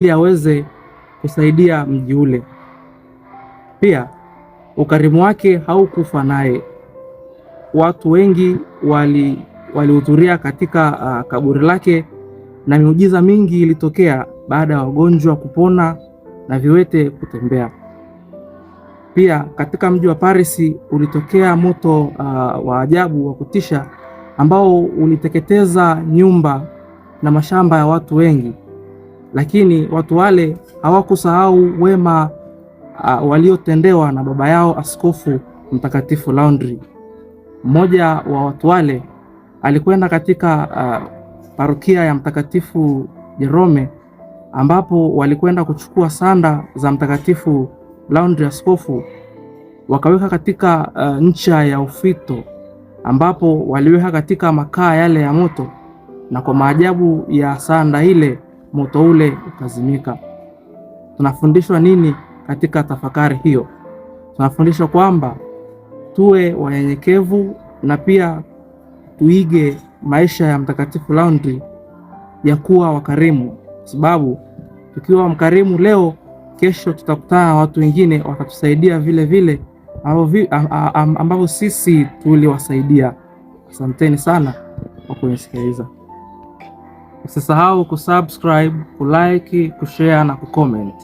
ili aweze kusaidia mji ule. Pia ukarimu wake haukufa naye. Watu wengi walihudhuria katika kaburi lake na miujiza mingi ilitokea baada ya wagonjwa kupona na viwete kutembea. Pia katika mji wa Paris ulitokea moto wa ajabu wa kutisha ambao uliteketeza nyumba na mashamba ya watu wengi, lakini watu wale hawakusahau wema waliotendewa na baba yao Askofu Mtakatifu Landry. Mmoja wa watu wale alikwenda katika parokia ya Mtakatifu Jerome, ambapo walikwenda kuchukua sanda za Mtakatifu Landry askofu, wakaweka katika ncha ya ufito, ambapo waliweka katika makaa yale ya moto, na kwa maajabu ya sanda ile moto ule ukazimika. Tunafundishwa nini katika tafakari hiyo? Tunafundishwa kwamba tuwe wanyenyekevu na pia tuige maisha ya Mtakatifu Landry ya kuwa wakarimu, sababu tukiwa mkarimu leo, kesho tutakutana na watu wengine watatusaidia vile vile ambavyo sisi tuliwasaidia. Asanteni sana kwa kunisikiliza. Usisahau kusubscribe, kulike, kushare na kucomment.